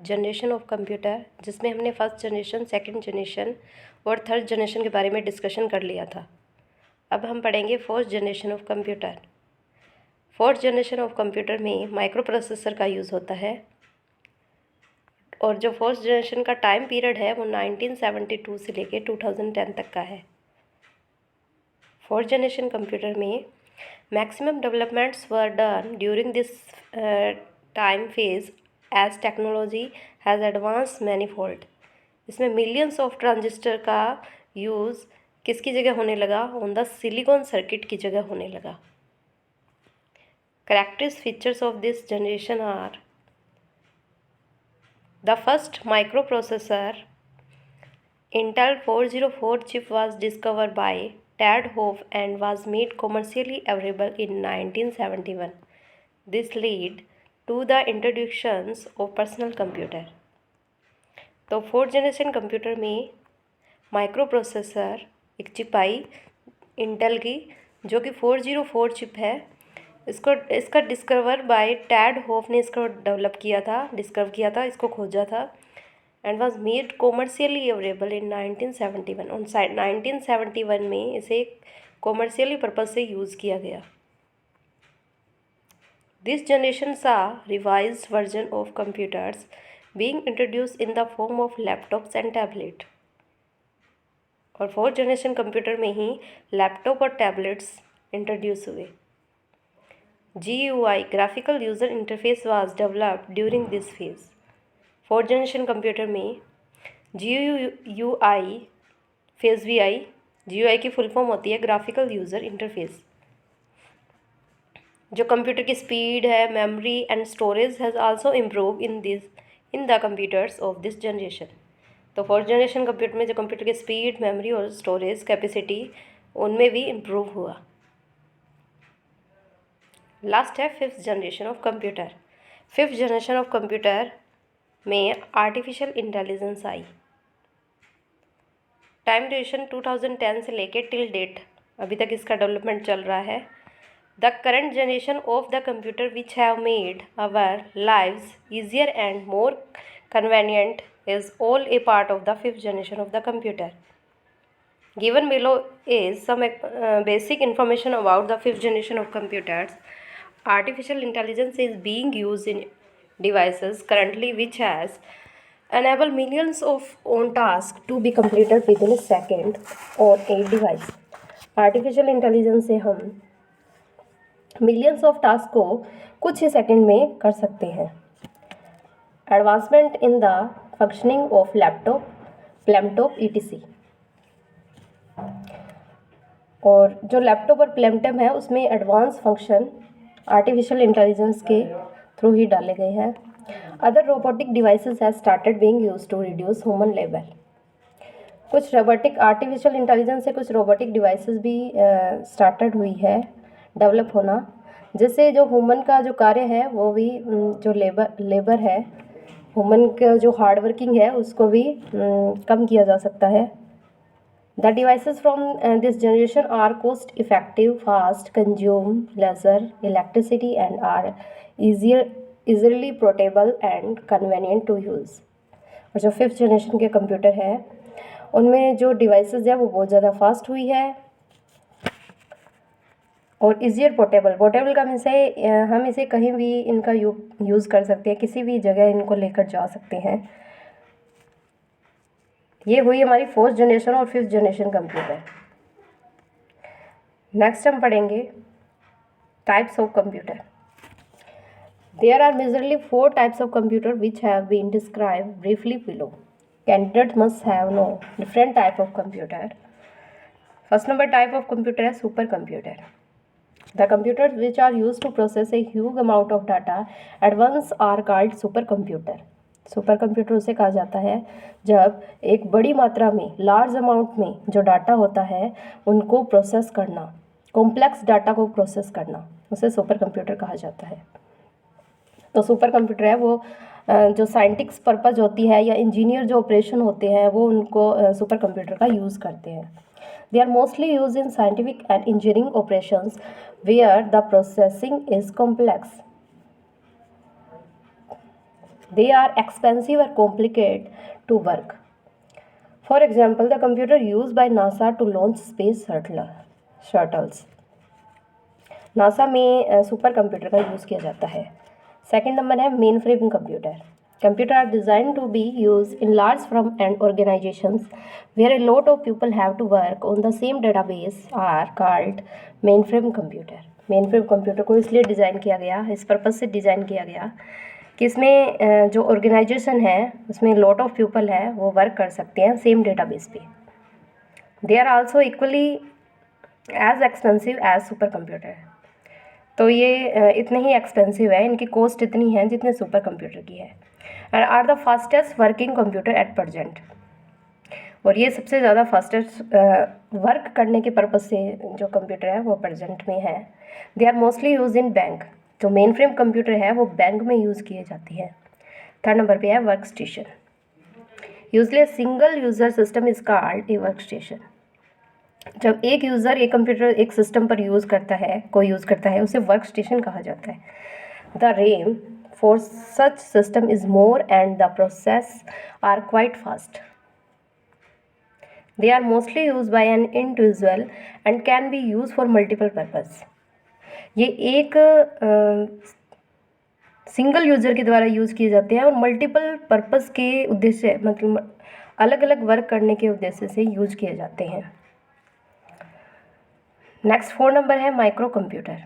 Generation of computer, जिसमें हमने first generation, second generation और थर्ड जनरेशन के बारे में डिस्कशन कर लिया था। अब हम पढ़ेंगे fourth generation of computer. Fourth generation of computer में माइक्रो प्रोसेसर का यूज़ होता है और जो फोर्थ जनरेशन का टाइम पीरियड है वो 1972 से लेके 2010 तक का है। फोर्थ जनरेशन कंप्यूटर में maximum developments were done during this time phase as technology has advance manifold. इसमें मिलियंस ऑफ ट्रांजिस्टर का यूज़ किसकी जगह होने लगा? ऑन द सिलिकॉन सर्किट की जगह होने लगा। Characteristic features of this generation are: the first microprocessor, Intel 404 chip, was discovered by Tad Hoff and was made commercially available in 1971. This led to the introductions of personal computer. तो fourth generation computer में micro processor एक chip आई Intel की, जो कि 404 chip है। इसका discover by टैड Hoff ने इसको डिस्कवर किया था, इसको खोजा था and was made commercially available in 1971। 1971 में इसे कॉमर्शियली पर्पज से यूज़ किया गया। दिस जनरेशन सा revised version of computers being introduced in the form of laptops and tablet. और फोर्थ जनरेशन कंप्यूटर में ही लैपटॉप और टैबलेट्स इंट्रोड्यूस हुए। GUI graphical user interface was developed during this phase. Fourth generation computer में GUI phase भी आई। GUI की full form होती है graphical user interface. जो कंप्यूटर की स्पीड है, memory and storage has also improve in the computers of this generation. तो fourth generation computer में जो कंप्यूटर की स्पीड, मेमोरी और स्टोरेज कैपेसिटी, उनमें भी इम्प्रूव हुआ। लास्ट है fifth generation of computer. Fifth generation of computer में आर्टिफिशियल इंटेलिजेंस आई। टाइम ड्यूरेशन 2010 से लेके टिल डेट अभी तक इसका डेवलपमेंट चल रहा है। The current generation of the computer which have made our lives easier and more convenient is all a part of the fifth generation of the computer. Given below is some basic information about the fifth generation of computers. Artificial intelligence is being used in devices currently which has enable millions of own tasks to be completed within a second on a device. Artificial intelligence से हम millions of task को कुछ ही second में कर सकते हैं। Advancement in the functioning of laptop ETC। और जो लैपटॉप और प्लेमटम है उसमें एडवांस फंक्शन आर्टिफिशियल इंटेलिजेंस के थ्रू ही डाले गए हैं। Other robotic devices has started being used to reduce human labour. कुछ रोबोटिक आर्टिफिशियल इंटेलिजेंस से कुछ रोबोटिक डिवाइसेस भी स्टार्टेड हुई है डेवलप होना, जिससे जो ह्यूमन का जो कार्य है वो भी जो लेबर है, ह्यूमन का जो हार्ड वर्किंग है उसको भी कम किया जा सकता है। The devices from this generation are cost effective, fast, consume lesser electricity and are easily portable and convenient to use. और जो फिफ्थ जनरेशन के कंप्यूटर है उनमें जो डिवाइसेस है वो बहुत ज़्यादा फास्ट हुई है और इजियर पोर्टेबल का मीन्स है हम इसे कहीं भी इनका यूज़ कर सकते हैं, किसी भी जगह इनको लेकर जा सकते हैं। ये हुई हमारी फोर्थ जनरेशन और फिफ्थ जनरेशन कंप्यूटर। नेक्स्ट हम पढ़ेंगे types of computer. There are majorly 4 types of computer which have been described briefly below. Candidate must have no different type of computer. First number type of computer है super computer. The computers which are used to process a huge amount of data at once are called supercomputer. Super computer उसे कहा जाता है जब एक बड़ी मात्रा में, लार्ज अमाउंट में जो डाटा होता है उनको प्रोसेस करना, कॉम्प्लेक्स डाटा को प्रोसेस करना, उसे सुपर कंप्यूटर कहा जाता है। तो सुपर कंप्यूटर है वो जो साइंटिस्ट पर्पज़ होती है या इंजीनियर जो ऑपरेशन होते हैं वो उनको सुपर कंप्यूटर का यूज़ करते हैं। They are mostly used in scientific and engineering operations where the processing is complex. They are expensive or complicated to work. For example, the computer used by NASA to launch space shuttles. NASA में super computer का use किया जाता है. Second number है main frame computer. Computer are designed to be used in large firm and organizations where a lot of people have to work on the same database are called mainframe computer. Mainframe computer को इसलिए design किया गया, इस purpose से design किया गया कि इसमें जो ऑर्गेनाइजेशन है उसमें लॉट ऑफ पीपल है वो वर्क कर सकते हैं सेम डेटाबेस पे. They are also equally as expensive as super computer. तो ये इतने ही एक्सपेंसिव है, इनकी कॉस्ट इतनी है जितने सुपर कंप्यूटर की है. And are the fastest working computer at present. और ये सबसे ज़्यादा फास्टेस्ट वर्क करने के पर्पज़ से जो कंप्यूटर है वो प्रेजेंट में है. They are mostly use in bank. जो मेन फ्रेम कंप्यूटर है वो बैंक में यूज़ किए जाती है. थर्ड नंबर पे है work station. Usually single user system is called a work station. जब एक यूज़र एक कंप्यूटर एक सिस्टम पर यूज़ करता है, कोई यूज़ करता है, उसे वर्क स्टेशन कहा जाता है. The RAM for such system is more and the process are quite fast. They are mostly use by an individual and can be use for multiple purpose. ये एक सिंगल यूज़र के द्वारा use किए जाते हैं और मल्टीपल पर्पज़ के उद्देश्य मतलब अलग अलग वर्क करने के उद्देश्य से यूज किए जाते हैं. नेक्स्ट 4 नंबर है micro computer.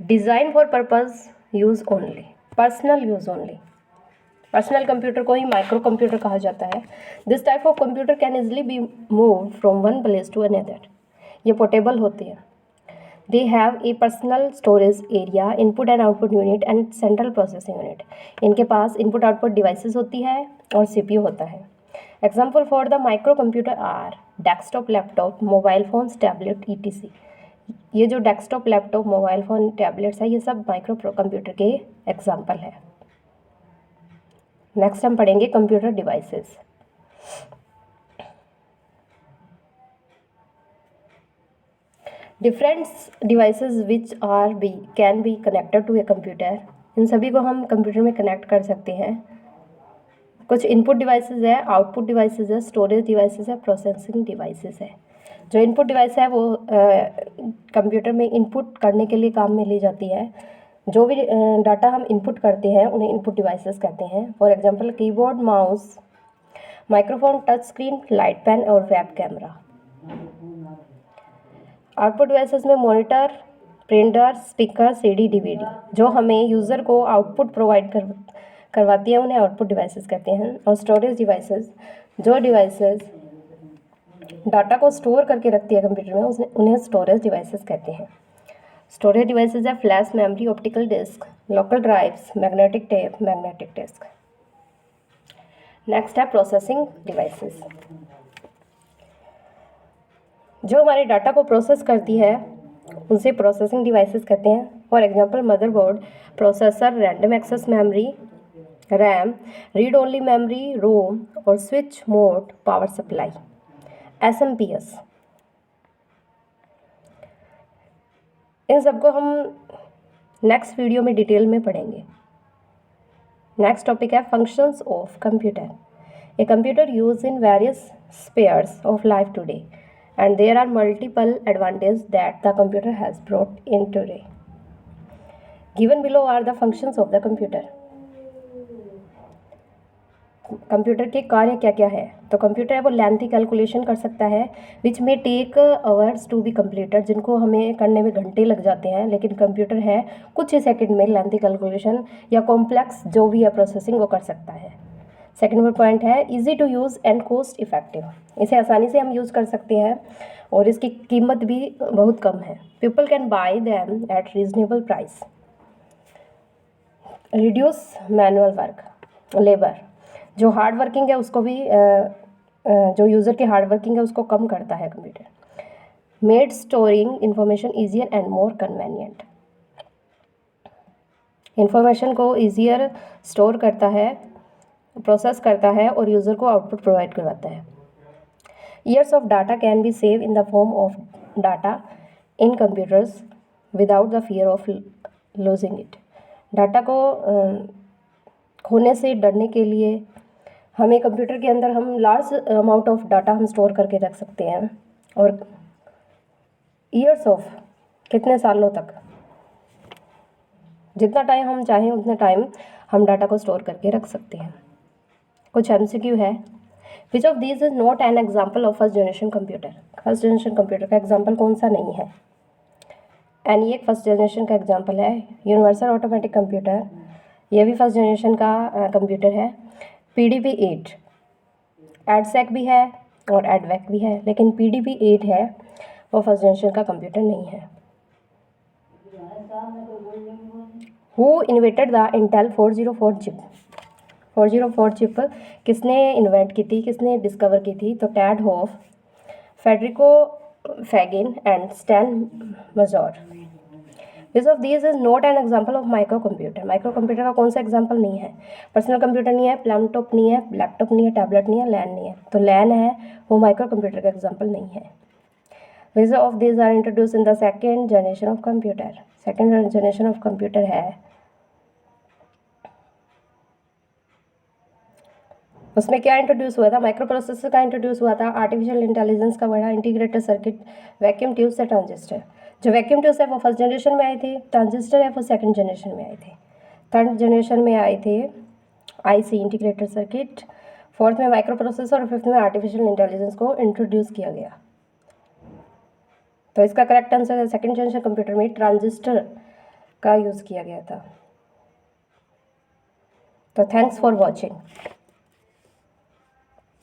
Design for purpose use only, personal use only. Personal computer को ही माइक्रो कंप्यूटर कहा जाता है. This type of computer can easily be move from one place to another. ये पोर्टेबल होते हैं. They have a personal storage area, input and output unit and central processing unit. इनके पास इनपुट आउटपुट डिवाइसेस होती है और CPU होता है. Example for the micro computer are desktop, laptop, mobile phones, tablet etc. ये जो desktop, laptop, mobile phone, tablets है, ये सब माइक्रो कंप्यूटर के एग्जाम्पल है. नेक्स्ट हम पढ़ेंगे computer devices. Different devices which are be can be connected to a computer. इन सभी को हम कंप्यूटर में कनेक्ट कर सकते हैं. कुछ इनपुट डिवाइसेस है, आउटपुट डिवाइसेस है, स्टोरेज डिवाइसेस है, प्रोसेसिंग डिवाइसेस है. जो इनपुट डिवाइस है वो कंप्यूटर में इनपुट करने के लिए काम में ली जाती है. जो भी डाटा हम इनपुट करते हैं उन्हें इनपुट डिवाइसेस कहते हैं. For example keyboard, mouse, microphone, touch screen, light pen और वेब कैमरा. आउटपुट डिवाइसेस में monitor, printer, speaker, CD, DVD. जो हमें यूज़र को आउटपुट प्रोवाइड करवाती है उन्हें आउटपुट डिवाइसेस कहते हैं. और स्टोरेज डिवाइसेस, जो डिवाइसेस डाटा को स्टोर करके रखती है कंप्यूटर में उन्हें स्टोरेज डिवाइसेस कहते हैं. स्टोरेज डिवाइसेस है flash memory, optical disk, local drives, magnetic tape, magnetic disk. Next है प्रोसेसिंग डिवाइसेस. जो हमारे डाटा को प्रोसेस करती है उनसे प्रोसेसिंग डिवाइसेस कहते हैं. For example motherboard, processor, random access memory, RAM, read only memory, ROM और switch mode power supply, SMPS. इन सबको हम नेक्स्ट वीडियो में डिटेल में पढ़ेंगे. नेक्स्ट टॉपिक है functions of computer. A computer use in various spheres of life today and there are multiple advantages that the computer has brought in today. Given below are the functions of the computer. Computer के कार्य क्या क्या है. तो computer है वो lengthy calculation कर सकता है विच में take hours to be completed, जिनको हमें करने में घंटे लग जाते हैं, लेकिन कंप्यूटर है कुछ ही सेकंड में लेंथी कैलकुलेशन या कॉम्प्लेक्स जो भी है प्रोसेसिंग वो कर सकता है. सेकेंड नंबर पॉइंट है easy to use and cost effective. इसे आसानी से हम यूज़ कर सकते हैं और इसकी कीमत भी बहुत कम है. People can buy them at reasonable price. Reduce manual work, labour. जो हार्ड वर्किंग है उसको भी जो यूज़र की हार्ड वर्किंग है उसको कम करता है computer. Made storing information easier and more convenient. Information को ईजियर स्टोर करता है, प्रोसेस करता है और यूज़र को आउटपुट प्रोवाइड करवाता है. Years of data can be save in the form of data in computers without the fear of losing it. Data को खोने से डरने के लिए हमें कंप्यूटर के अंदर हम लार्ज अमाउंट ऑफ डाटा हम स्टोर करके रख सकते हैं, और ईयर्स ऑफ, कितने सालों तक, जितना टाइम हम चाहें उतना टाइम हम डाटा को स्टोर करके रख सकते हैं। कुछ MCQ है। Which of these is not an example of first generation computer. First generation computer का एग्जाम्पल कौन सा नहीं है? ENIAC फर्स्ट जनरेशन का एग्जाम्पल है। यूनिवर्सल ऑटोमेटिक कंप्यूटर, ये भी फर्स्ट जनरेशन का कंप्यूटर है। PDP-8, एडसेक भी है और एडवेक भी है, लेकिन PDP-8 है वो फर्स्ट जनरेशन का कंप्यूटर नहीं है। Who invented the Intel 404 chip. 404 chip किसने इन्वेंट की थी, किसने डिस्कवर की थी? तो Ted Hoff, Federico Faggin and Stan Mazor. Which of these is not an example of micro computer. Micro computer का कौन सा एग्जाम्पल नहीं है? पर्सनल कंप्यूटर नहीं है, लैपटॉप नहीं है, लैपटॉप नहीं है, टैबलेट नहीं है, लैन नहीं है। तो लैन है वो माइक्रो कंप्यूटर का एग्जाम्पल नहीं है। Which of these are introduce in the second generation of computer. Second generation of computer है, उसमें क्या इंट्रोड्यूस हुआ था? माइक्रो प्रोसेसर का इंट्रोड्यूस हुआ था, आर्टिफिशियल इंटेलिजेंस का बढ़ा, इंटीग्रेटेड सर्किट, वैक्यूम ट्यूब्स से ट्रांजिस्टर। जो वैक्यूम ट्यूब्स है वो फर्स्ट जनरेशन में आई थी, ट्रांजिस्टर है वो सेकंड जनरेशन में आए थे। थर्ड जनरेशन में आए थे IC, इंटीग्रेटेड सर्किट। फोर्थ में माइक्रो प्रोसेसर और फिफ्थ में आर्टिफिशियल इंटेलिजेंस को इंट्रोड्यूस किया गया। तो इसका करेक्ट आंसर है सेकंड जनरेशन कंप्यूटर में ट्रांजिस्टर का यूज़ किया गया था। तो थैंक्स फॉर वॉचिंग।